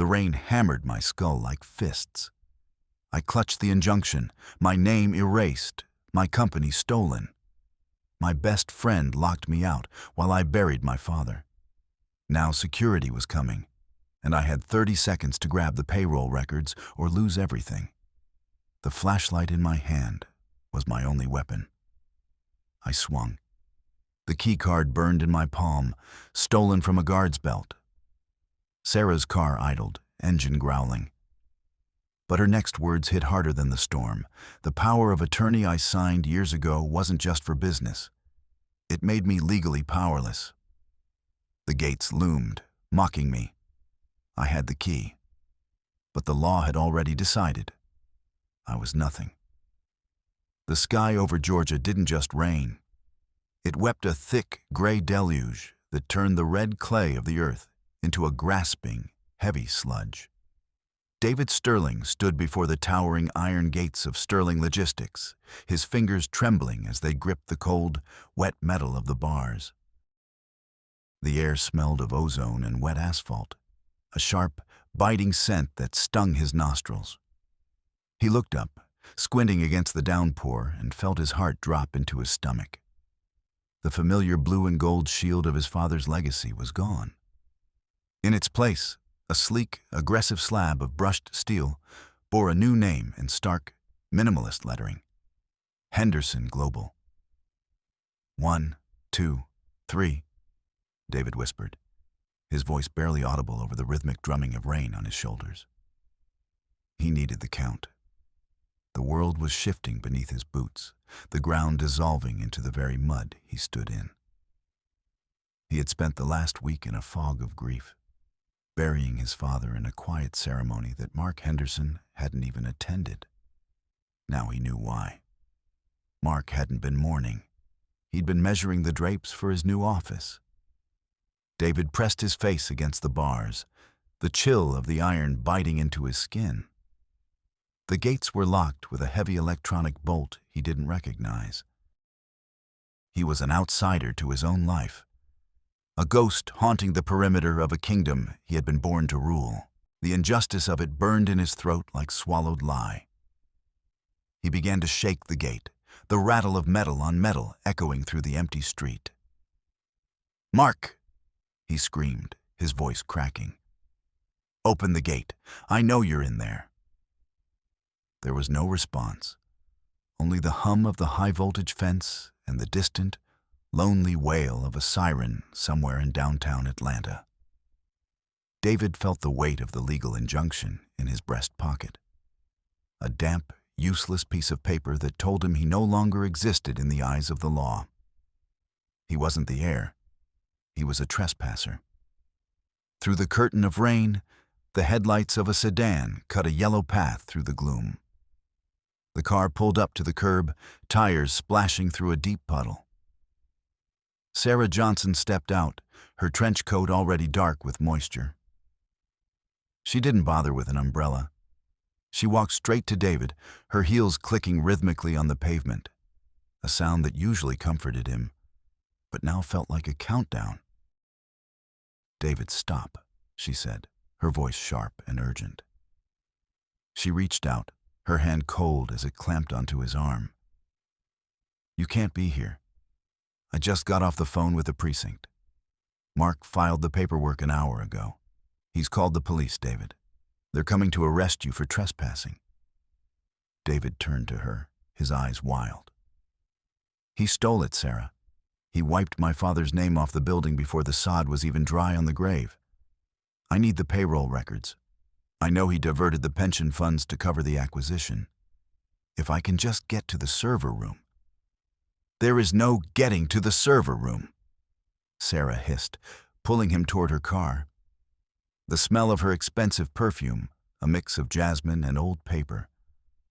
The rain hammered my skull like fists. I clutched the injunction, my name erased, my company stolen. My best friend locked me out while I buried my father. Now security was coming, and I had 30 seconds to grab the payroll records or lose everything. The flashlight in my hand was my only weapon. I swung. The keycard burned in my palm, stolen from a guard's belt. Sarah's car idled, engine growling. But her next words hit harder than the storm. The power of attorney I signed years ago wasn't just for business. It made me legally powerless. The gates loomed, mocking me. I had the key. But the law had already decided. I was nothing. The sky over Georgia didn't just rain. It wept a thick, gray deluge that turned the red clay of the earth into a grasping, heavy sludge. David Sterling stood before the towering iron gates of Sterling Logistics, his fingers trembling as they gripped the cold, wet metal of the bars. The air smelled of ozone and wet asphalt, a sharp, biting scent that stung his nostrils. He looked up, squinting against the downpour, and felt his heart drop into his stomach. The familiar blue and gold shield of his father's legacy was gone. In its place, a sleek, aggressive slab of brushed steel bore a new name in stark, minimalist lettering: Henderson Global. 1, 2, 3, David whispered, his voice barely audible over the rhythmic drumming of rain on his shoulders. He needed the count. The world was shifting beneath his boots, the ground dissolving into the very mud he stood in. He had spent the last week in a fog of grief, burying his father in a quiet ceremony that Mark Henderson hadn't even attended. Now he knew why. Mark hadn't been mourning. He'd been measuring the drapes for his new office. David pressed his face against the bars, the chill of the iron biting into his skin. The gates were locked with a heavy electronic bolt he didn't recognize. He was an outsider to his own life, a ghost haunting the perimeter of a kingdom he had been born to rule. The injustice of it burned in his throat like swallowed lye. He began to shake the gate, the rattle of metal on metal echoing through the empty street. "Mark!" he screamed, his voice cracking. "Open the gate. I know you're in there." There was no response, only the hum of the high-voltage fence and the distant, lonely wail of a siren somewhere in downtown Atlanta. David felt the weight of the legal injunction in his breast pocket. A damp, useless piece of paper that told him he no longer existed in the eyes of the law. He wasn't the heir. He was a trespasser. Through the curtain of rain, the headlights of a sedan cut a yellow path through the gloom. The car pulled up to the curb, tires splashing through a deep puddle. Sarah Johnson stepped out, her trench coat already dark with moisture. She didn't bother with an umbrella. She walked straight to David, her heels clicking rhythmically on the pavement, a sound that usually comforted him, but now felt like a countdown. "David, stop," she said, her voice sharp and urgent. She reached out, her hand cold as it clamped onto his arm. "You can't be here. I just got off the phone with the precinct. Mark filed the paperwork an hour ago. He's called the police, David. They're coming to arrest you for trespassing." David turned to her, his eyes wild. "He stole it, Sarah. He wiped my father's name off the building before the sod was even dry on the grave. I need the payroll records. I know he diverted the pension funds to cover the acquisition. If I can just get to the server room." "There is no getting to the server room," Sarah hissed, pulling him toward her car. The smell of her expensive perfume, a mix of jasmine and old paper,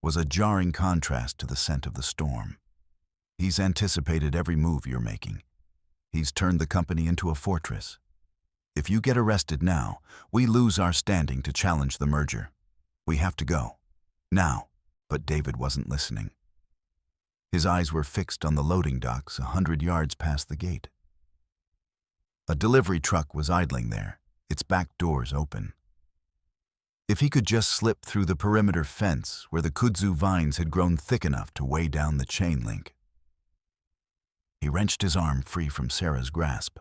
was a jarring contrast to the scent of the storm. "He's anticipated every move you're making. He's turned the company into a fortress. If you get arrested now, we lose our standing to challenge the merger. We have to go. Now." But David wasn't listening. His eyes were fixed on the loading docks 100 yards past the gate. A delivery truck was idling there, its back doors open. If he could just slip through the perimeter fence where the kudzu vines had grown thick enough to weigh down the chain link. He wrenched his arm free from Sarah's grasp.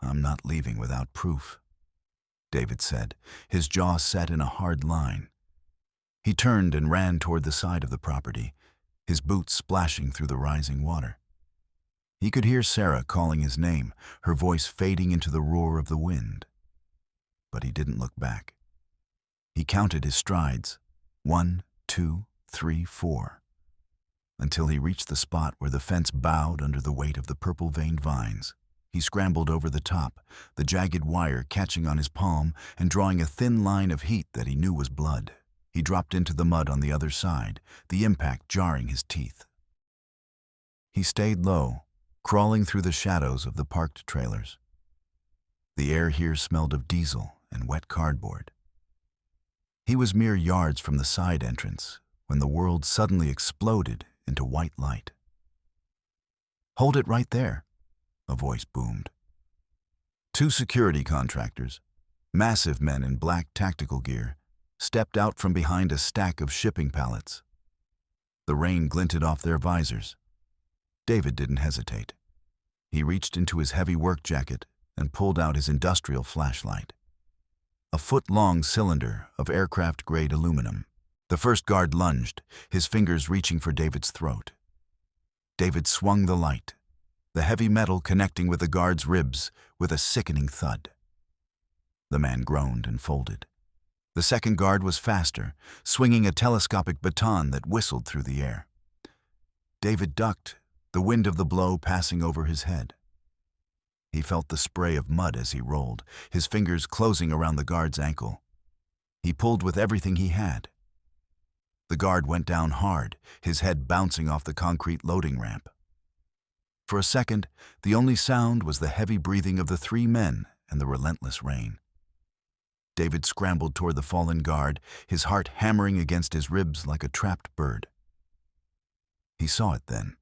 "I'm not leaving without proof," David said, his jaw set in a hard line. He turned and ran toward the side of the property, his boots splashing through the rising water. He could hear Sarah calling his name, her voice fading into the roar of the wind. But he didn't look back. He counted his strides, 1, 2, 3, 4, until he reached the spot where the fence bowed under the weight of the purple-veined vines. He scrambled over the top, the jagged wire catching on his palm and drawing a thin line of heat that he knew was blood. He dropped into the mud on the other side, the impact jarring his teeth. He stayed low, crawling through the shadows of the parked trailers. The air here smelled of diesel and wet cardboard. He was mere yards from the side entrance when the world suddenly exploded into white light. "Hold it right there," a voice boomed. Two security contractors, massive men in black tactical gear, stepped out from behind a stack of shipping pallets. The rain glinted off their visors. David didn't hesitate. He reached into his heavy work jacket and pulled out his industrial flashlight. A foot-long cylinder of aircraft-grade aluminum. The first guard lunged, his fingers reaching for David's throat. David swung the light, the heavy metal connecting with the guard's ribs with a sickening thud. The man groaned and folded. The second guard was faster, swinging a telescopic baton that whistled through the air. David ducked, the wind of the blow passing over his head. He felt the spray of mud as he rolled, his fingers closing around the guard's ankle. He pulled with everything he had. The guard went down hard, his head bouncing off the concrete loading ramp. For a second, the only sound was the heavy breathing of the three men and the relentless rain. David scrambled toward the fallen guard, his heart hammering against his ribs like a trapped bird. He saw it then,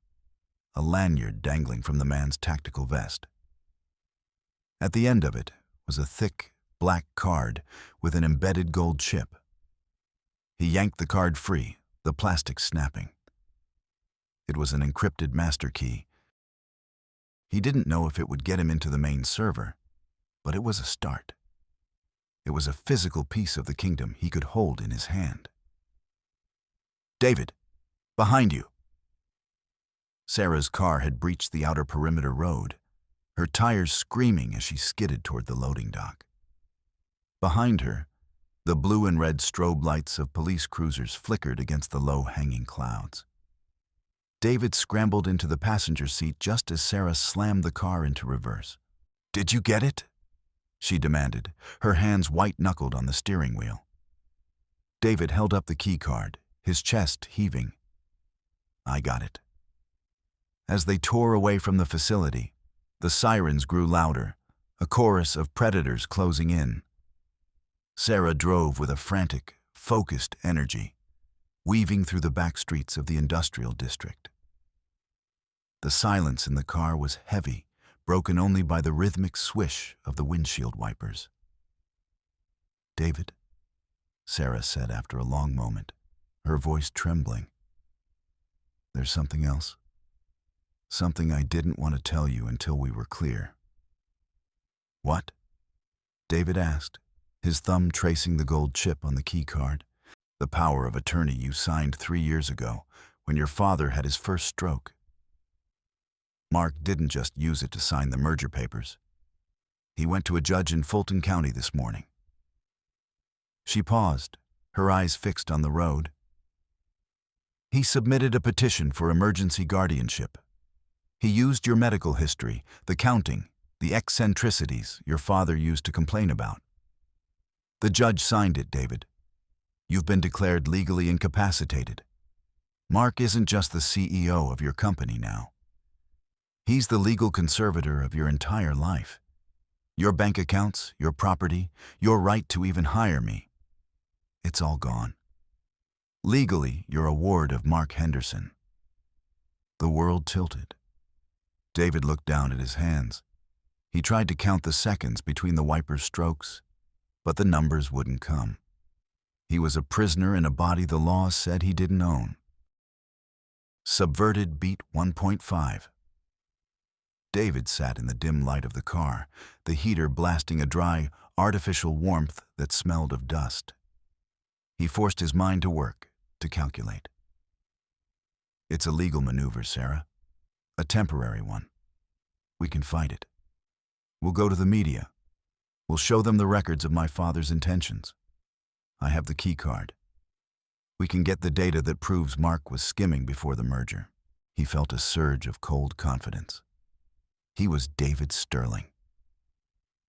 a lanyard dangling from the man's tactical vest. At the end of it was a thick, black card with an embedded gold chip. He yanked the card free, the plastic snapping. It was an encrypted master key. He didn't know if it would get him into the main server, but it was a start. It was a physical piece of the kingdom he could hold in his hand. "David, behind you." Sarah's car had breached the outer perimeter road, her tires screaming as she skidded toward the loading dock. Behind her, the blue and red strobe lights of police cruisers flickered against the low-hanging clouds. David scrambled into the passenger seat just as Sarah slammed the car into reverse. "Did you get it?" she demanded, her hands white-knuckled on the steering wheel. David held up the keycard, his chest heaving. "I got it." As they tore away from the facility, the sirens grew louder, a chorus of predators closing in. Sarah drove with a frantic, focused energy, weaving through the back streets of the industrial district. The silence in the car was heavy, broken only by the rhythmic swish of the windshield wipers. "David," Sarah said after a long moment, her voice trembling. "There's something else. Something I didn't want to tell you until we were clear." "What?" David asked, his thumb tracing the gold chip on the key card. "The power of attorney you signed 3 years ago, when your father had his first stroke. Mark didn't just use it to sign the merger papers. He went to a judge in Fulton County this morning." She paused, her eyes fixed on the road. "He submitted a petition for emergency guardianship. He used your medical history, the counting, the eccentricities your father used to complain about. The judge signed it, David. You've been declared legally incapacitated. Mark isn't just the CEO of your company now. He's the legal conservator of your entire life. Your bank accounts, your property, your right to even hire me. It's all gone. Legally, you're a ward of Mark Henderson." The world tilted. David looked down at his hands. He tried to count the seconds between the wiper's strokes, but the numbers wouldn't come. He was a prisoner in a body the law said he didn't own. Subverted beat 1.5. David sat in the dim light of the car, the heater blasting a dry, artificial warmth that smelled of dust. He forced his mind to work, to calculate. It's a legal maneuver, Sarah. A temporary one. We can fight it. We'll go to the media. We'll show them the records of my father's intentions. I have the keycard. We can get the data that proves Mark was skimming before the merger. He felt a surge of cold confidence. He was David Sterling.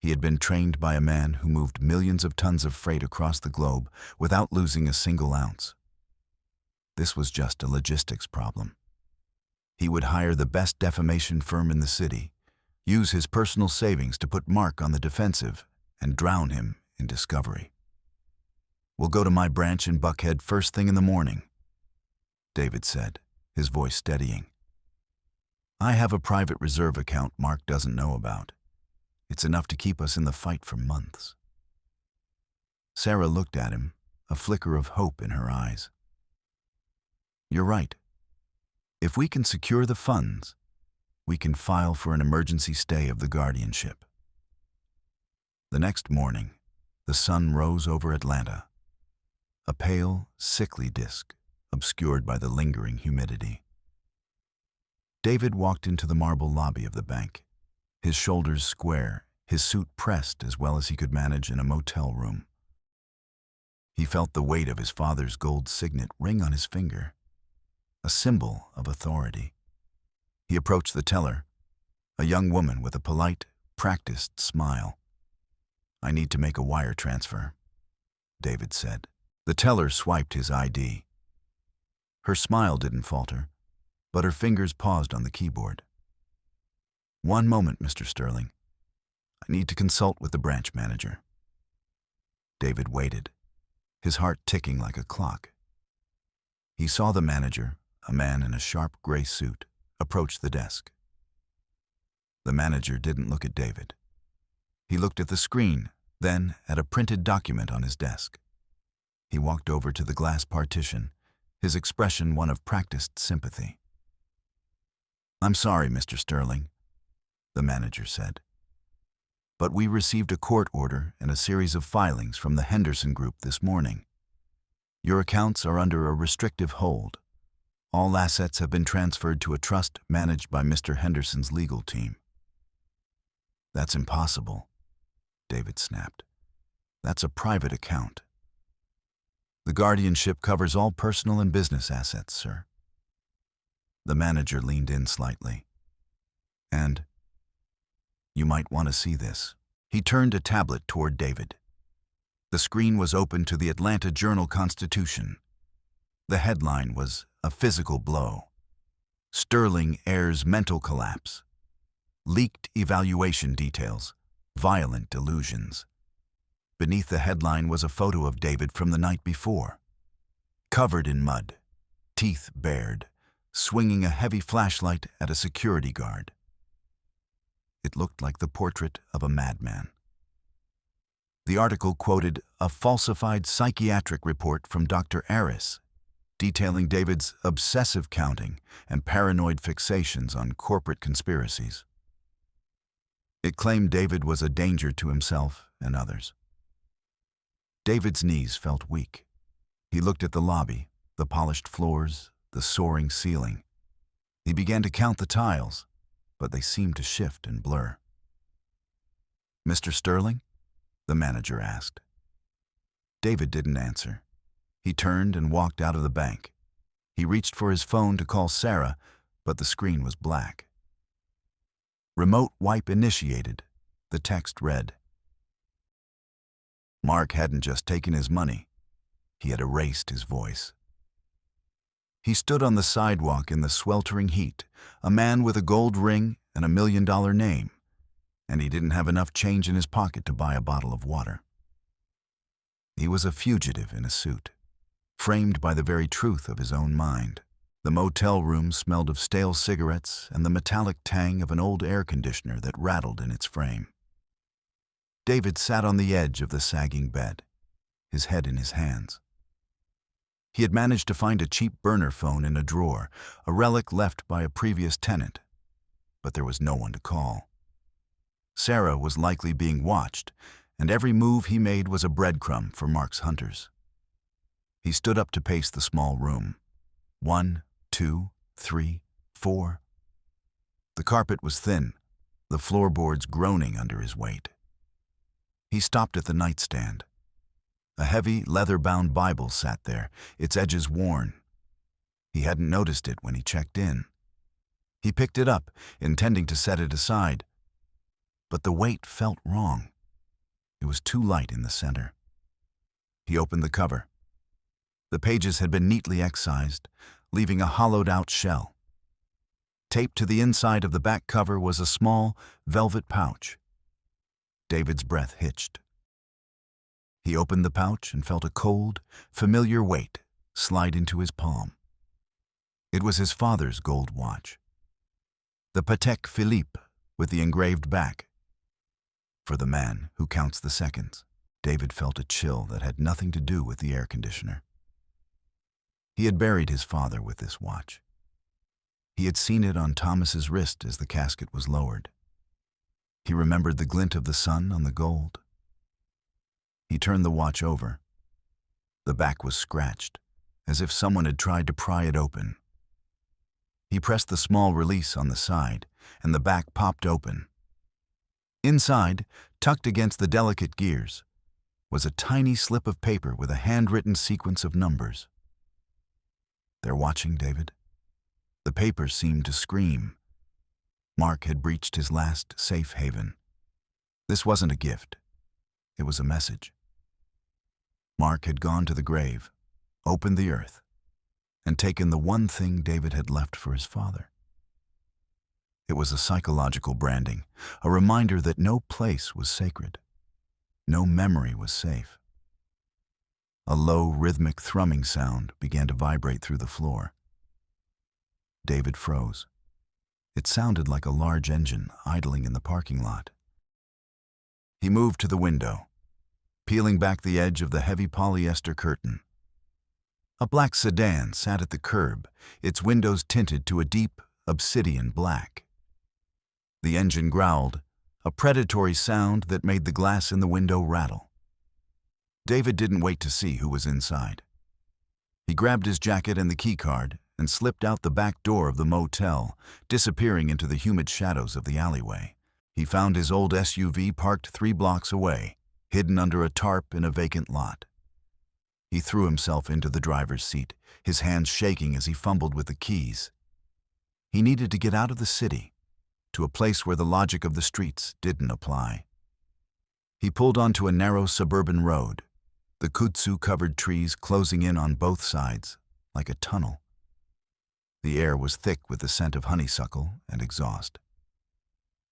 He had been trained by a man who moved millions of tons of freight across the globe without losing a single ounce. This was just a logistics problem. He would hire the best defamation firm in the city, use his personal savings to put Mark on the defensive, and drown him in discovery. We'll go to my branch in Buckhead first thing in the morning, David said, his voice steadying. I have a private reserve account Mark doesn't know about. It's enough to keep us in the fight for months. Sarah looked at him, a flicker of hope in her eyes. You're right. If we can secure the funds, we can file for an emergency stay of the guardianship. The next morning, the sun rose over Atlanta, a pale, sickly disk obscured by the lingering humidity. David walked into the marble lobby of the bank, his shoulders square, his suit pressed as well as he could manage in a motel room. He felt the weight of his father's gold signet ring on his finger, a symbol of authority. He approached the teller, a young woman with a polite, practiced smile. I need to make a wire transfer, David said. The teller swiped his ID. Her smile didn't falter, but her fingers paused on the keyboard. One moment, Mr. Sterling. I need to consult with the branch manager. David waited, his heart ticking like a clock. He saw the manager, a man in a sharp gray suit, approach the desk. The manager didn't look at David. He looked at the screen, then at a printed document on his desk. He walked over to the glass partition, his expression one of practiced sympathy. I'm sorry, Mr. Sterling, the manager said. But we received a court order and a series of filings from the Henderson Group this morning. Your accounts are under a restrictive hold. All assets have been transferred to a trust managed by Mr. Henderson's legal team. That's impossible, David snapped. That's a private account. The guardianship covers all personal and business assets, sir. The manager leaned in slightly. And you might want to see this. He turned a tablet toward David. The screen was open to the Atlanta Journal-Constitution. The headline was A Physical Blow. Sterling heirs mental collapse. Leaked evaluation details. Violent delusions. Beneath the headline was a photo of David from the night before. Covered in mud, teeth bared, swinging a heavy flashlight at a security guard. It looked like the portrait of a madman. The article quoted a falsified psychiatric report from Dr. Aris, detailing David's obsessive counting and paranoid fixations on corporate conspiracies. It claimed David was a danger to himself and others. David's knees felt weak. He looked at the lobby, the polished floors, the soaring ceiling. He began to count the tiles, but they seemed to shift and blur. Mr. Sterling? The manager asked. David didn't answer. He turned and walked out of the bank. He reached for his phone to call Sarah, but the screen was black. Remote wipe initiated, the text read. Mark hadn't just taken his money. He had erased his voice. He stood on the sidewalk in the sweltering heat, a man with a gold ring and $1 million name, and he didn't have enough change in his pocket to buy a bottle of water. He was a fugitive in a suit, framed by the very truth of his own mind. The motel room smelled of stale cigarettes and the metallic tang of an old air conditioner that rattled in its frame. David sat on the edge of the sagging bed, his head in his hands. He had managed to find a cheap burner phone in a drawer, a relic left by a previous tenant, but there was no one to call. Sarah was likely being watched, and every move he made was a breadcrumb for Mark's hunters. He stood up to pace the small room. 1, 2, 3, 4. The carpet was thin, the floorboards groaning under his weight. He stopped at the nightstand. A heavy, leather-bound Bible sat there, its edges worn. He hadn't noticed it when he checked in. He picked it up, intending to set it aside, but the weight felt wrong. It was too light in the center. He opened the cover. The pages had been neatly excised, leaving a hollowed-out shell. Taped to the inside of the back cover was a small, velvet pouch. David's breath hitched. He opened the pouch and felt a cold, familiar weight slide into his palm. It was his father's gold watch. The Patek Philippe with the engraved back. For the man who counts the seconds. David felt a chill that had nothing to do with the air conditioner. He had buried his father with this watch. He had seen it on Thomas's wrist as the casket was lowered. He remembered the glint of the sun on the gold. He turned the watch over. The back was scratched, as if someone had tried to pry it open. He pressed the small release on the side, and the back popped open. Inside, tucked against the delicate gears, was a tiny slip of paper with a handwritten sequence of numbers. "They're watching, David." The paper seemed to scream. Mark had breached his last safe haven. This wasn't a gift. It was a message. Mark had gone to the grave, opened the earth, and taken the one thing David had left for his father. It was a psychological branding, a reminder that no place was sacred. No memory was safe. A low, rhythmic thrumming sound began to vibrate through the floor. David froze. It sounded like a large engine idling in the parking lot. He moved to the window, peeling back the edge of the heavy polyester curtain. A black sedan sat at the curb, its windows tinted to a deep, obsidian black. The engine growled, a predatory sound that made the glass in the window rattle. David didn't wait to see who was inside. He grabbed his jacket and the keycard and slipped out the back door of the motel, disappearing into the humid shadows of the alleyway. He found his old SUV parked 3 blocks away, hidden under a tarp in a vacant lot. He threw himself into the driver's seat, his hands shaking as he fumbled with the keys. He needed to get out of the city, to a place where the logic of the streets didn't apply. He pulled onto a narrow suburban road, the kudzu-covered trees closing in on both sides, like a tunnel. The air was thick with the scent of honeysuckle and exhaust.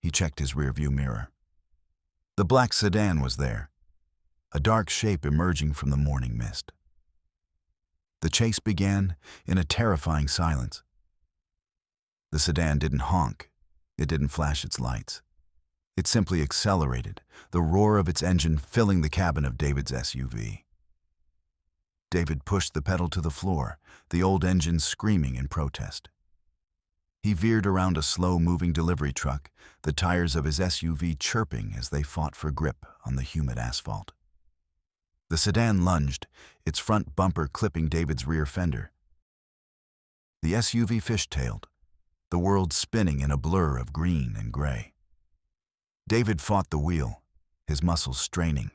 He checked his rearview mirror. The black sedan was there, a dark shape emerging from the morning mist. The chase began in a terrifying silence. The sedan didn't honk. It didn't flash its lights. It simply accelerated, the roar of its engine filling the cabin of David's SUV. David pushed the pedal to the floor, the old engine screaming in protest. He veered around a slow-moving delivery truck, the tires of his SUV chirping as they fought for grip on the humid asphalt. The sedan lunged, its front bumper clipping David's rear fender. The SUV fishtailed, the world spinning in a blur of green and gray. David fought the wheel, his muscles straining.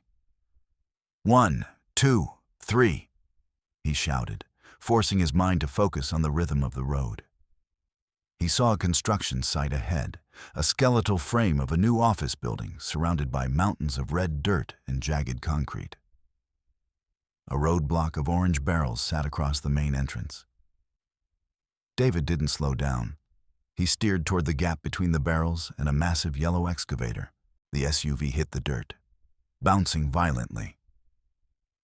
1, 2, 3, he shouted, forcing his mind to focus on the rhythm of the road. He saw a construction site ahead, a skeletal frame of a new office building surrounded by mountains of red dirt and jagged concrete. A roadblock of orange barrels sat across the main entrance. David didn't slow down. He steered toward the gap between the barrels and a massive yellow excavator. The SUV hit the dirt, bouncing violently.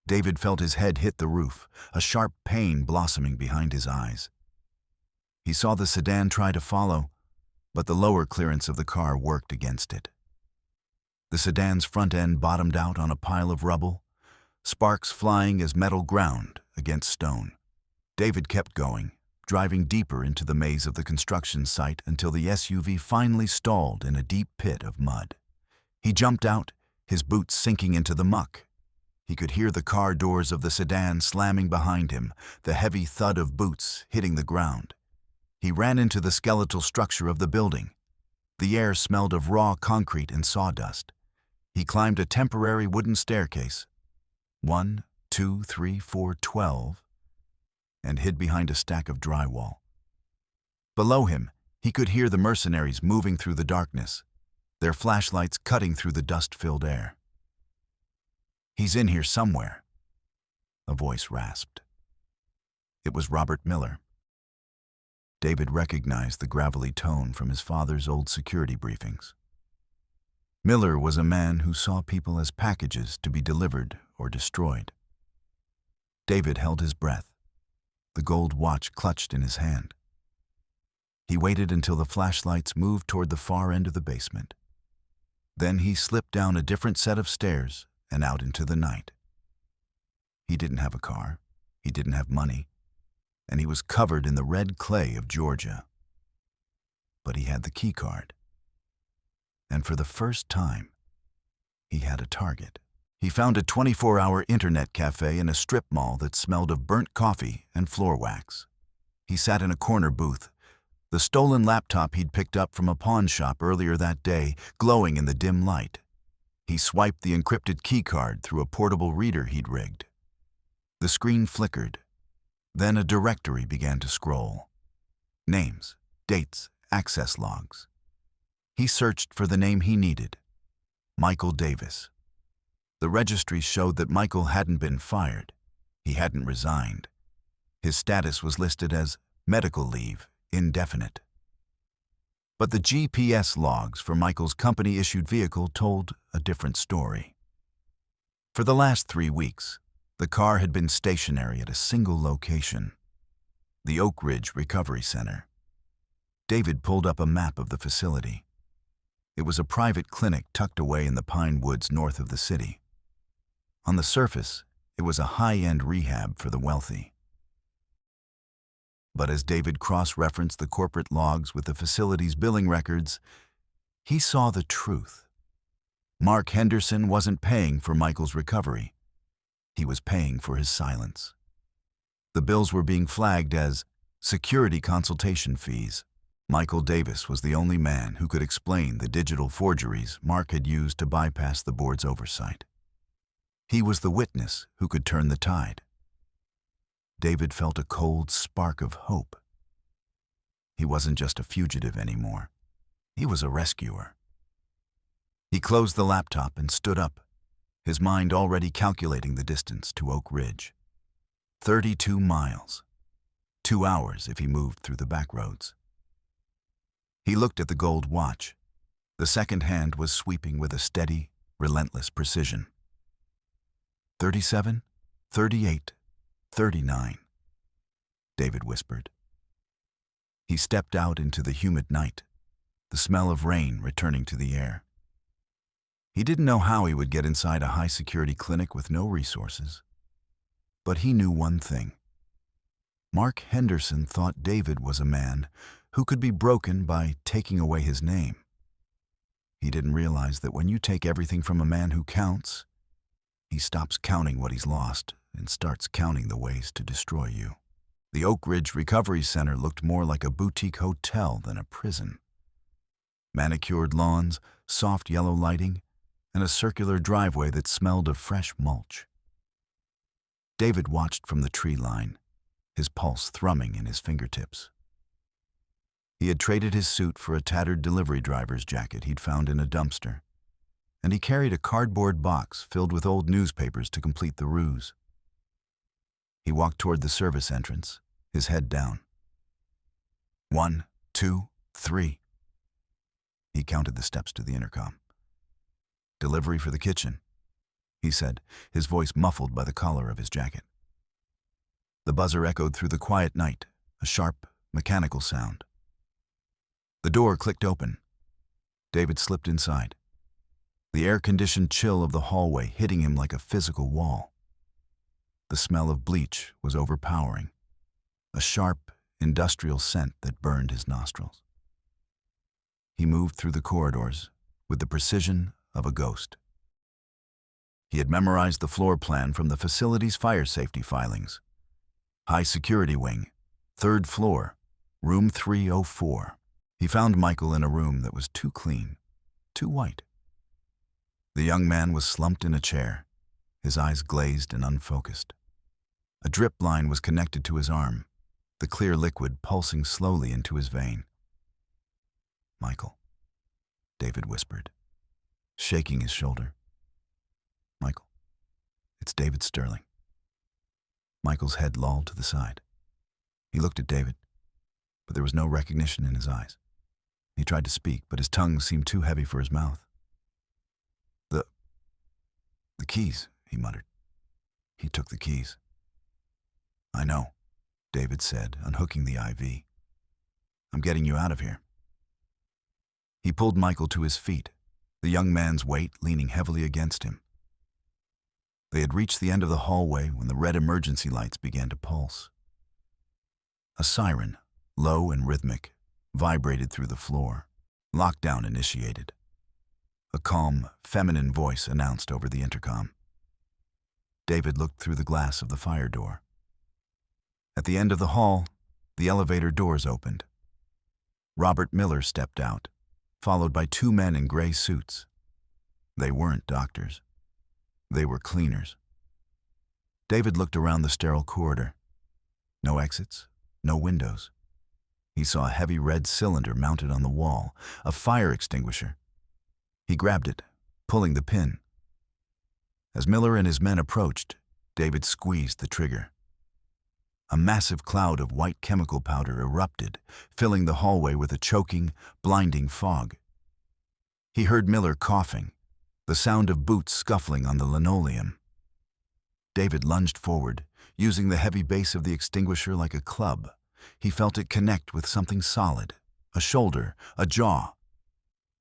David felt his head hit the roof, a sharp pain blossoming behind his eyes. He saw the sedan try to follow, but the lower clearance of the car worked against it. The sedan's front end bottomed out on a pile of rubble, sparks flying as metal ground against stone. David kept going, driving deeper into the maze of the construction site until the SUV finally stalled in a deep pit of mud. He jumped out, his boots sinking into the muck. He could hear the car doors of the sedan slamming behind him, the heavy thud of boots hitting the ground. He ran into the skeletal structure of the building. The air smelled of raw concrete and sawdust. He climbed a temporary wooden staircase, 1, 2, 3, 4, 12, and hid behind a stack of drywall. Below him, he could hear the mercenaries moving through the darkness, their flashlights cutting through the dust-filled air. "He's in here somewhere," a voice rasped. It was Robert Miller. David recognized the gravelly tone from his father's old security briefings. Miller was a man who saw people as packages to be delivered or destroyed. David held his breath, the gold watch clutched in his hand. He waited until the flashlights moved toward the far end of the basement. Then he slipped down a different set of stairs and out into the night. He didn't have a car, he didn't have money, and he was covered in the red clay of Georgia. But he had the keycard. And for the first time, he had a target. He found a 24-hour internet cafe in a strip mall that smelled of burnt coffee and floor wax. He sat in a corner booth, the stolen laptop he'd picked up from a pawn shop earlier that day, glowing in the dim light. He swiped the encrypted keycard through a portable reader he'd rigged. The screen flickered. Then a directory began to scroll. Names, dates, access logs. He searched for the name he needed, Michael Davis. The registry showed that Michael hadn't been fired. He hadn't resigned. His status was listed as medical leave, indefinite. But the GPS logs for Michael's company-issued vehicle told a different story. For the last 3 weeks, the car had been stationary at a single location, the Oak Ridge Recovery Center. David pulled up a map of the facility. It was a private clinic tucked away in the pine woods north of the city. On the surface, it was a high-end rehab for the wealthy. But as David cross-referenced the corporate logs with the facility's billing records, he saw the truth. Mark Henderson wasn't paying for Michael's recovery. He was paying for his silence. The bills were being flagged as security consultation fees. Michael Davis was the only man who could explain the digital forgeries Mark had used to bypass the board's oversight. He was the witness who could turn the tide. David felt a cold spark of hope. He wasn't just a fugitive anymore. He was a rescuer. He closed the laptop and stood up, his mind already calculating the distance to Oak Ridge. 32 miles. 2 hours if he moved through the back roads. He looked at the gold watch. The second hand was sweeping with a steady, relentless precision. 37, 38, 39, David whispered. He stepped out into the humid night, the smell of rain returning to the air. He didn't know how he would get inside a high-security clinic with no resources. But he knew one thing. Mark Henderson thought David was a man who could be broken by taking away his name. He didn't realize that when you take everything from a man who counts, he stops counting what he's lost and starts counting the ways to destroy you. The Oak Ridge Recovery Center looked more like a boutique hotel than a prison. Manicured lawns, soft yellow lighting, and a circular driveway that smelled of fresh mulch. David watched from the tree line, his pulse thrumming in his fingertips. He had traded his suit for a tattered delivery driver's jacket he'd found in a dumpster, and he carried a cardboard box filled with old newspapers to complete the ruse. He walked toward the service entrance, his head down. 1, 2, 3. He counted the steps to the intercom. "Delivery for the kitchen," he said, his voice muffled by the collar of his jacket. The buzzer echoed through the quiet night, a sharp, mechanical sound. The door clicked open. David slipped inside. the air-conditioned chill of the hallway hitting him like a physical wall. The smell of bleach was overpowering, a sharp, industrial scent that burned his nostrils. He moved through the corridors with the precision of a ghost. He had memorized the floor plan from the facility's fire safety filings. High security wing, 3rd floor, room 304. He found Michael in a room that was too clean, too white. The young man was slumped in a chair, his eyes glazed and unfocused. A drip line was connected to his arm, the clear liquid pulsing slowly into his vein. "Michael," David whispered, shaking his shoulder. "Michael, it's David Sterling." Michael's head lolled to the side. He looked at David, but there was no recognition in his eyes. He tried to speak, but his tongue seemed too heavy for his mouth. The keys," he muttered. "He took the keys." "I know," David said, unhooking the IV. "I'm getting you out of here." He pulled Michael to his feet, the young man's weight leaning heavily against him. They had reached the end of the hallway when the red emergency lights began to pulse. A siren, low and rhythmic, vibrated through the floor. Lockdown initiated. A calm, feminine voice announced over the intercom. David looked through the glass of the fire door. At the end of the hall, the elevator doors opened. Robert Miller stepped out, followed by 2 men in gray suits. They weren't doctors. They were cleaners. David looked around the sterile corridor. No exits, no windows. He saw a heavy red cylinder mounted on the wall, a fire extinguisher. He grabbed it, pulling the pin. As Miller and his men approached, David squeezed the trigger. A massive cloud of white chemical powder erupted, filling the hallway with a choking, blinding fog. He heard Miller coughing, the sound of boots scuffling on the linoleum. David lunged forward, using the heavy base of the extinguisher like a club. He felt it connect with something solid, a shoulder, a jaw.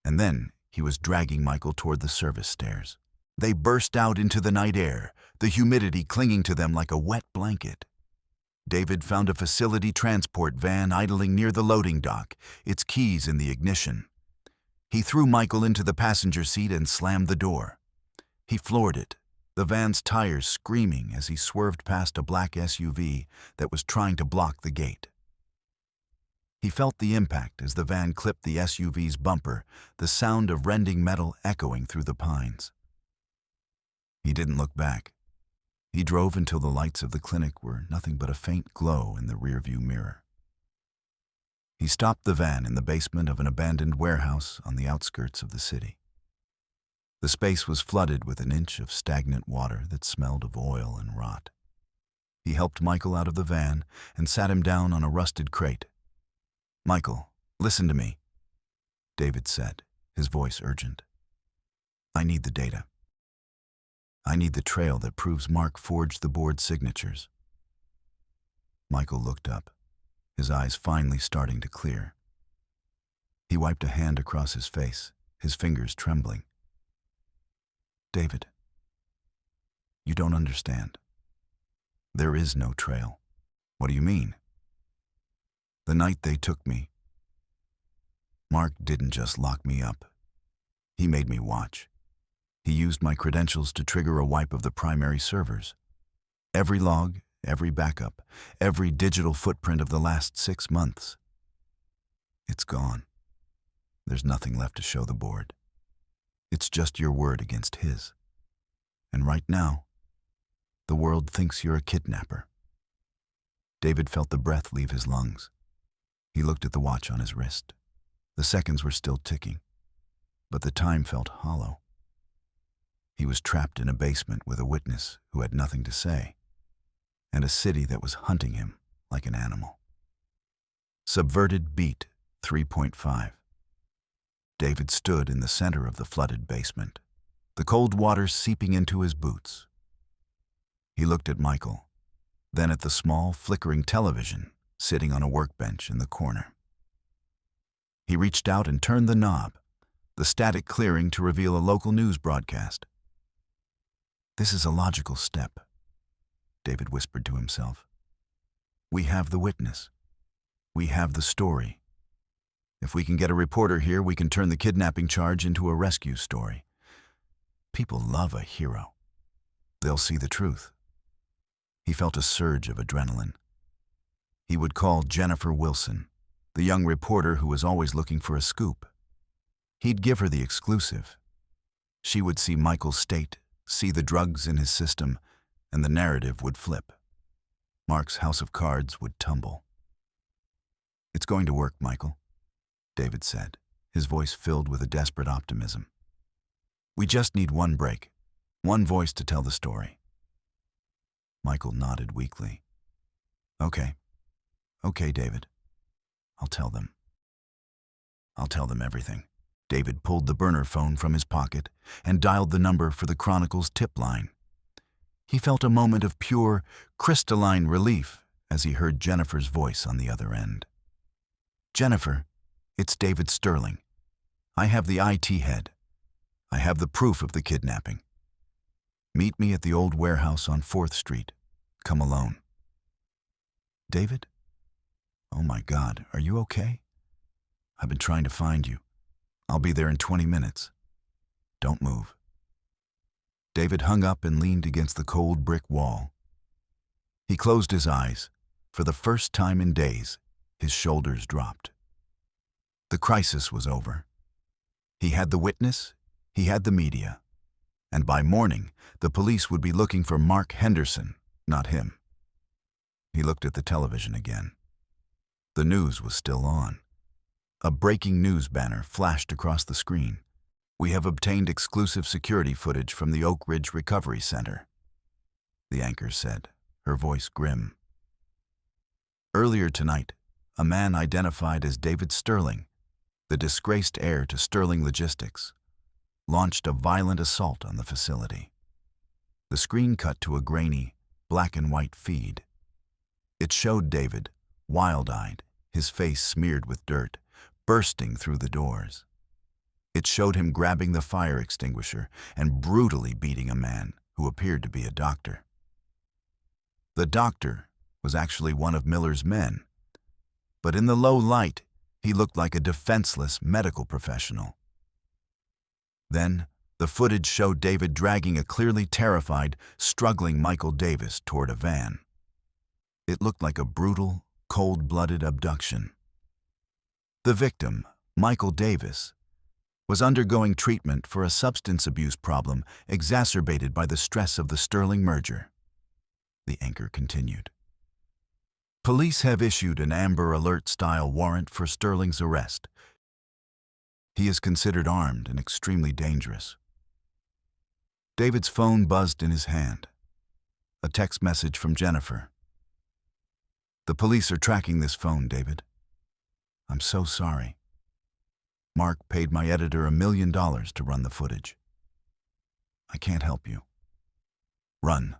And then he was dragging Michael toward the service stairs. They burst out into the night air, the humidity clinging to them like a wet blanket. David found a facility transport van idling near the loading dock, its keys in the ignition. He threw Michael into the passenger seat and slammed the door. He floored it, the van's tires screaming as he swerved past a black SUV that was trying to block the gate. He felt the impact as the van clipped the SUV's bumper, the sound of rending metal echoing through the pines. He didn't look back. He drove until the lights of the clinic were nothing but a faint glow in the rearview mirror. He stopped the van in the basement of an abandoned warehouse on the outskirts of the city. The space was flooded with an inch of stagnant water that smelled of oil and rot. He helped Michael out of the van and sat him down on a rusted crate. "Michael, listen to me," David said, his voice urgent. "I need the data. I need the trail that proves Mark forged the board signatures." Michael looked up, his eyes finally starting to clear. He wiped a hand across his face, his fingers trembling. "David, you don't understand. There is no trail." "What do you mean?" "The night they took me, Mark didn't just lock me up. He made me watch. He used my credentials to trigger a wipe of the primary servers. Every log, every backup, every digital footprint of the last 6 months. It's gone. There's nothing left to show the board. It's just your word against his. And right now, the world thinks you're a kidnapper." David felt the breath leave his lungs. He looked at the watch on his wrist. The seconds were still ticking, but the time felt hollow. He was trapped in a basement with a witness who had nothing to say, and a city that was hunting him like an animal. Subverted beat 3.5. David stood in the center of the flooded basement, the cold water seeping into his boots. He looked at Michael, then at the small, flickering television sitting on a workbench in the corner. He reached out and turned the knob, the static clearing to reveal a local news broadcast. "This is a logical step," David whispered to himself. "We have the witness. We have the story. If we can get a reporter here, we can turn the kidnapping charge into a rescue story. People love a hero. They'll see the truth." He felt a surge of adrenaline. He would call Jennifer Wilson, the young reporter who was always looking for a scoop. He'd give her the exclusive. She would see Michael's state, see the drugs in his system, and the narrative would flip. Mark's house of cards would tumble. "It's going to work, Michael," David said, his voice filled with a desperate optimism. "We just need one break, one voice to tell the story." Michael nodded weakly. Okay, David. I'll tell them. I'll tell them everything." David pulled the burner phone from his pocket and dialed the number for the Chronicle's tip line. He felt a moment of pure, crystalline relief as he heard Jennifer's voice on the other end. "Jennifer, it's David Sterling. I have the IT head. I have the proof of the kidnapping. Meet me at the old warehouse on 4th Street. Come alone." "David? Oh my God, are you okay? I've been trying to find you. I'll be there in 20 minutes. Don't move." David hung up and leaned against the cold brick wall. He closed his eyes. For the first time in days, his shoulders dropped. The crisis was over. He had the witness, he had the media, and by morning, the police would be looking for Mark Henderson, not him. He looked at the television again. The news was still on. A breaking news banner flashed across the screen. "We have obtained exclusive security footage from the Oak Ridge Recovery Center," the anchor said, her voice grim. "Earlier tonight, a man identified as David Sterling, the disgraced heir to Sterling Logistics, launched a violent assault on the facility." The screen cut to a grainy, black and white feed. It showed David, wild-eyed, his face smeared with dirt, bursting through the doors. It showed him grabbing the fire extinguisher and brutally beating a man who appeared to be a doctor. The doctor was actually one of Miller's men, but in the low light, he looked like a defenseless medical professional. Then, the footage showed David dragging a clearly terrified, struggling Michael Davis toward a van. It looked like a brutal, cold-blooded abduction. The victim, Michael Davis, was undergoing treatment for a substance abuse problem exacerbated by the stress of the Sterling merger. The anchor continued. "Police have issued an Amber Alert-style warrant for Sterling's arrest. He is considered armed and extremely dangerous." David's phone buzzed in his hand. A text message from Jennifer. "The police are tracking this phone, David. I'm so sorry. Mark paid my editor $1 million to run the footage. I can't help you. Run."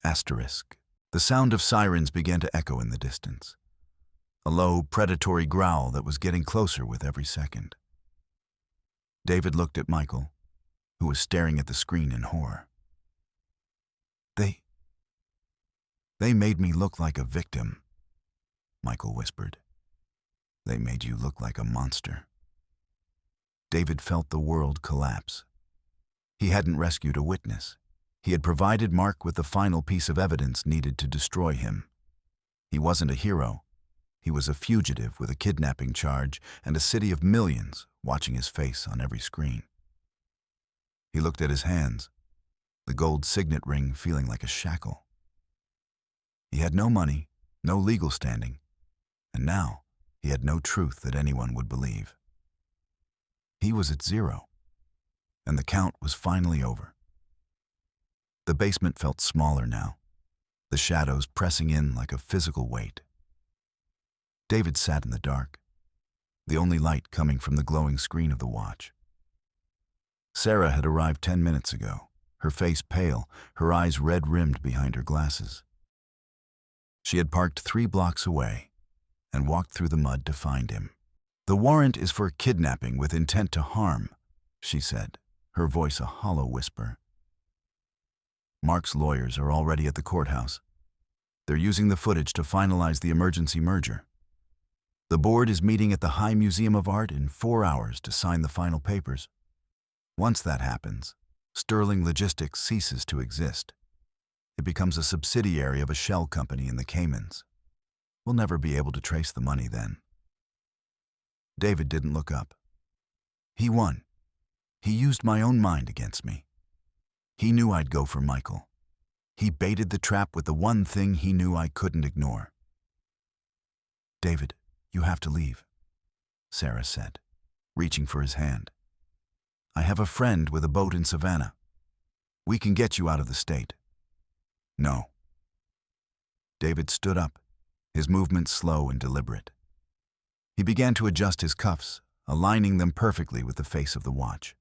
Asterisk. The sound of sirens began to echo in the distance. A low, predatory growl that was getting closer with every second. David looked at Michael, who was staring at the screen in horror. They made me look like a victim," Michael whispered. "They made you look like a monster." David felt the world collapse. He hadn't rescued a witness. He had provided Mark with the final piece of evidence needed to destroy him. He wasn't a hero. He was a fugitive with a kidnapping charge and a city of millions watching his face on every screen. He looked at his hands, the gold signet ring feeling like a shackle. He had no money, no legal standing, and now he had no truth that anyone would believe. He was at zero, and the count was finally over. The basement felt smaller now, the shadows pressing in like a physical weight. David sat in the dark, the only light coming from the glowing screen of the watch. Sarah had arrived 10 minutes ago, her face pale, her eyes red-rimmed behind her glasses. She had parked 3 blocks away and walked through the mud to find him. "The warrant is for kidnapping with intent to harm," she said, her voice a hollow whisper. Mark's lawyers are already at the courthouse. They're using the footage to finalize the emergency merger. The board is meeting at the High Museum of Art in 4 hours to sign the final papers. Once that happens, Sterling Logistics ceases to exist. It becomes a subsidiary of a shell company in the Caymans. We'll never be able to trace the money then. David didn't look up. He won. He used my own mind against me. He knew I'd go for Michael. He baited the trap with the one thing he knew I couldn't ignore. "David, you have to leave," Sarah said, reaching for his hand. "I have a friend with a boat in Savannah. We can get you out of the state." "No." David stood up, his movements slow and deliberate. He began to adjust his cuffs, aligning them perfectly with the face of the watch.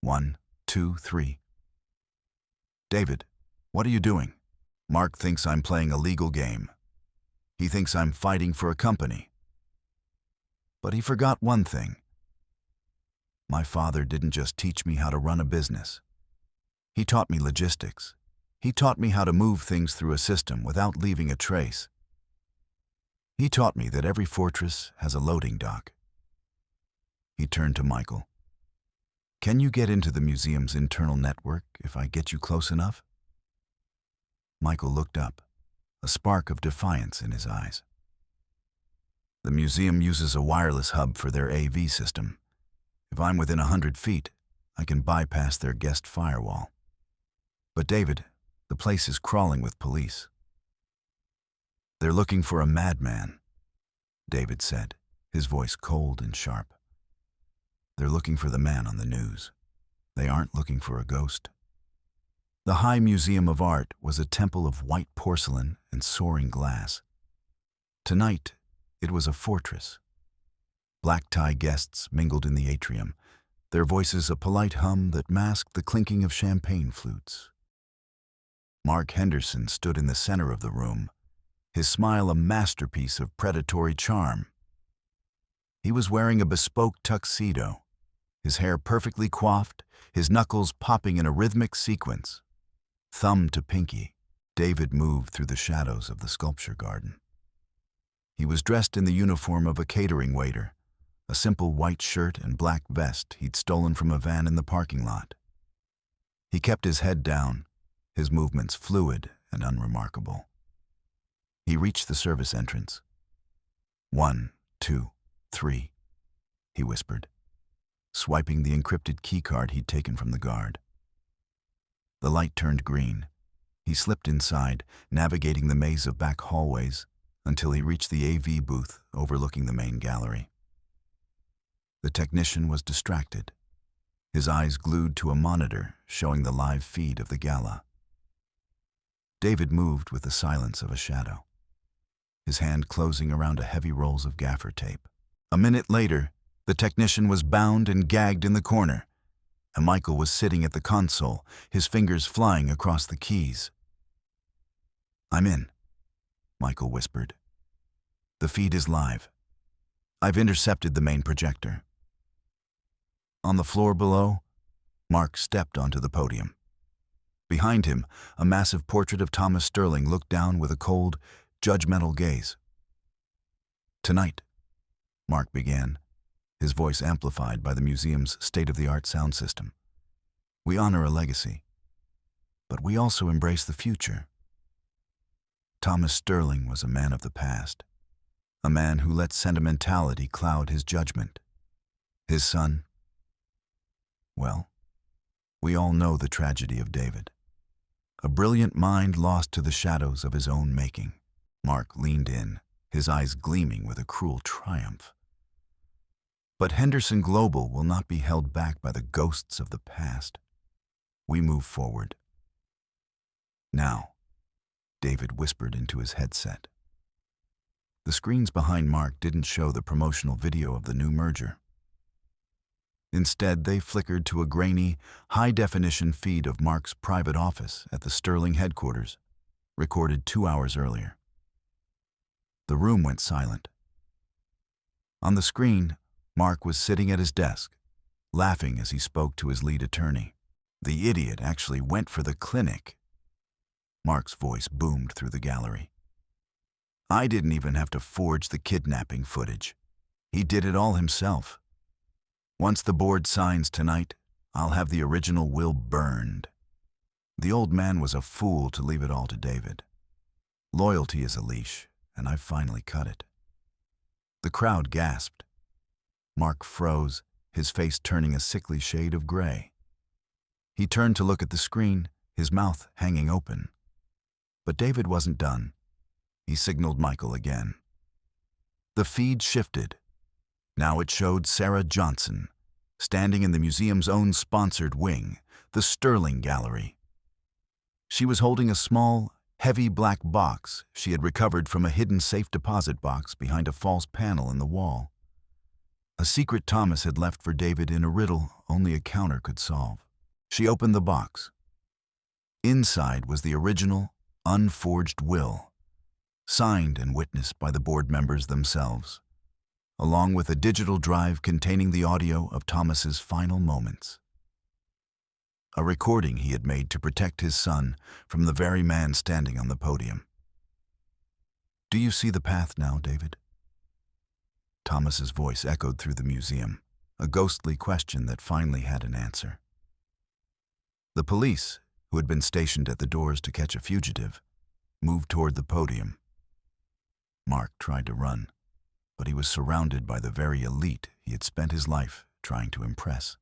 1, 2, 3. "David, what are you doing? Mark thinks I'm playing a legal game. He thinks I'm fighting for a company. But he forgot one thing. My father didn't just teach me how to run a business. He taught me logistics. He taught me how to move things through a system without leaving a trace. He taught me that every fortress has a loading dock." He turned to Michael. "Can you get into the museum's internal network if I get you close enough?" Michael looked up, a spark of defiance in his eyes. "The museum uses a wireless hub for their AV system. If I'm within 100 feet, I can bypass their guest firewall. But David, the place is crawling with police." "They're looking for a madman," David said, his voice cold and sharp. "They're looking for the man on the news. They aren't looking for a ghost." The High Museum of Art was a temple of white porcelain and soaring glass. Tonight, it was a fortress. Black-tie guests mingled in the atrium, their voices a polite hum that masked the clinking of champagne flutes. Mark Henderson stood in the center of the room, his smile a masterpiece of predatory charm. He was wearing a bespoke tuxedo, his hair perfectly coiffed, his knuckles popping in a rhythmic sequence. Thumb to pinky, David moved through the shadows of the sculpture garden. He was dressed in the uniform of a catering waiter, a simple white shirt and black vest he'd stolen from a van in the parking lot. He kept his head down, his movements fluid and unremarkable. He reached the service entrance. 1, 2, 3, he whispered, swiping the encrypted keycard he'd taken from the guard. The light turned green. He slipped inside, navigating the maze of back hallways until he reached the AV booth overlooking the main gallery. The technician was distracted, his eyes glued to a monitor showing the live feed of the gala. David moved with the silence of a shadow, his hand closing around a heavy rolls of gaffer tape. A minute later, the technician was bound and gagged in the corner, and Michael was sitting at the console, his fingers flying across the keys. "I'm in," Michael whispered. "The feed is live. I've intercepted the main projector." On the floor below, Mark stepped onto the podium. Behind him, a massive portrait of Thomas Sterling looked down with a cold, judgmental gaze. "Tonight," Mark began, his voice amplified by the museum's state-of-the-art sound system, "we honor a legacy, but we also embrace the future. Thomas Sterling was a man of the past, a man who let sentimentality cloud his judgment. His son, well, we all know the tragedy of David. A brilliant mind lost to the shadows of his own making." Mark leaned in, his eyes gleaming with a cruel triumph. "But Henderson Global will not be held back by the ghosts of the past. We move forward." "Now," David whispered into his headset. The screens behind Mark didn't show the promotional video of the new merger. Instead, they flickered to a grainy, high-definition feed of Mark's private office at the Sterling headquarters, recorded 2 hours earlier. The room went silent. On the screen, Mark was sitting at his desk, laughing as he spoke to his lead attorney. "The idiot actually went for the clinic." Mark's voice boomed through the gallery. "I didn't even have to forge the kidnapping footage. He did it all himself. Once the board signs tonight, I'll have the original will burned." The old man was a fool to leave it all to David. Loyalty is a leash, and I've finally cut it. The crowd gasped. Mark froze, his face turning a sickly shade of gray. He turned to look at the screen, his mouth hanging open. But David wasn't done. He signaled Michael again. The feed shifted. Now it showed Sarah Johnson, standing in the museum's own sponsored wing, the Sterling Gallery. She was holding a small, heavy black box she had recovered from a hidden safe deposit box behind a false panel in the wall. A secret Thomas had left for David in a riddle only a counter could solve. She opened the box. Inside was the original, unforged will, signed and witnessed by the board members themselves, along with a digital drive containing the audio of Thomas's final moments. A recording he had made to protect his son from the very man standing on the podium. "Do you see the path now, David?" Thomas's voice echoed through the museum, a ghostly question that finally had an answer. The police, who had been stationed at the doors to catch a fugitive, moved toward the podium. Mark tried to run, but he was surrounded by the very elite he had spent his life trying to impress.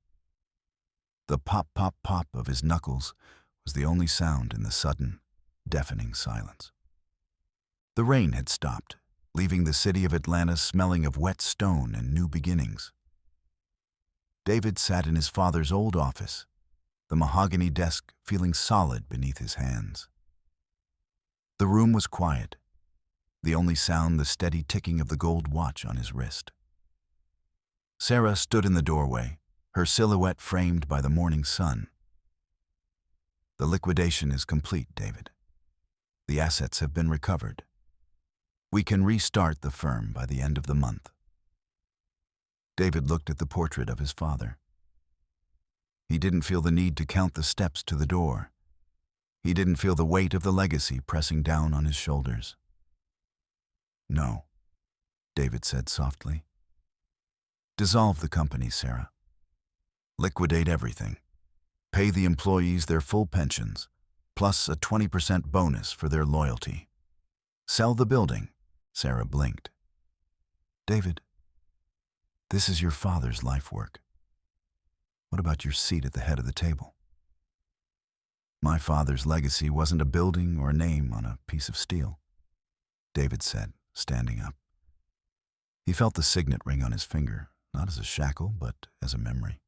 The pop, pop, pop of his knuckles was the only sound in the sudden, deafening silence. The rain had stopped, leaving the city of Atlanta smelling of wet stone and new beginnings. David sat in his father's old office, the mahogany desk feeling solid beneath his hands. The room was quiet, the only sound the steady ticking of the gold watch on his wrist. Sarah stood in the doorway, her silhouette framed by the morning sun. "The liquidation is complete, David. The assets have been recovered. We can restart the firm by the end of the month." David looked at the portrait of his father. He didn't feel the need to count the steps to the door. He didn't feel the weight of the legacy pressing down on his shoulders. "No," David said softly. "Dissolve the company, Sarah. Liquidate everything. Pay the employees their full pensions, plus a 20% bonus for their loyalty. Sell the building." Sarah blinked. "David, this is your father's life work. What about your seat at the head of the table?" "My father's legacy wasn't a building or a name on a piece of steel," David said, standing up. He felt the signet ring on his finger, not as a shackle, but as a memory.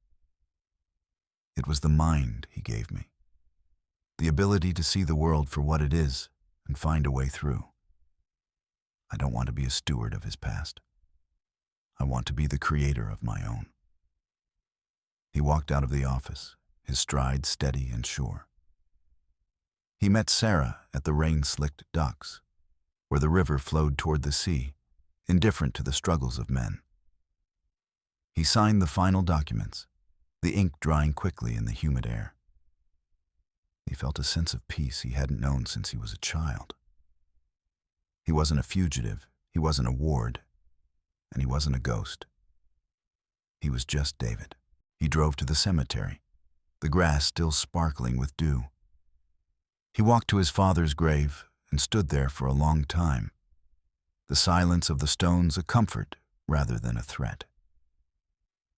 "It was the mind he gave me, the ability to see the world for what it is and find a way through. I don't want to be a steward of his past. I want to be the creator of my own." He walked out of the office, his stride steady and sure. He met Sarah at the rain-slicked docks, where the river flowed toward the sea, indifferent to the struggles of men. He signed the final documents, the ink drying quickly in the humid air. He felt a sense of peace he hadn't known since he was a child. He wasn't a fugitive, he wasn't a ward, and he wasn't a ghost. He was just David. He drove to the cemetery, the grass still sparkling with dew. He walked to his father's grave and stood there for a long time, the silence of the stones a comfort rather than a threat.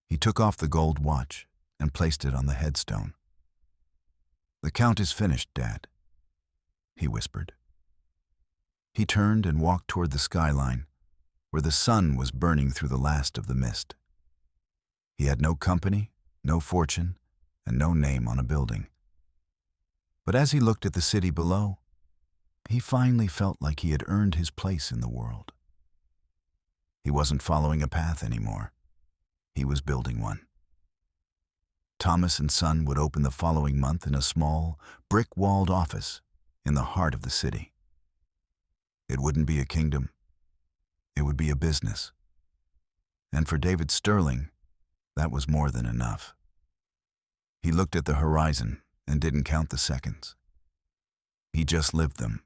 He took off the gold watch and placed it on the headstone. "The count is finished, Dad," he whispered. He turned and walked toward the skyline, where the sun was burning through the last of the mist. He had no company, no fortune, and no name on a building. But as he looked at the city below, he finally felt like he had earned his place in the world. He wasn't following a path anymore. He was building one. Thomas and Son would open the following month in a small, brick-walled office in the heart of the city. It wouldn't be a kingdom. It would be a business. And for David Sterling, that was more than enough. He looked at the horizon and didn't count the seconds. He just lived them,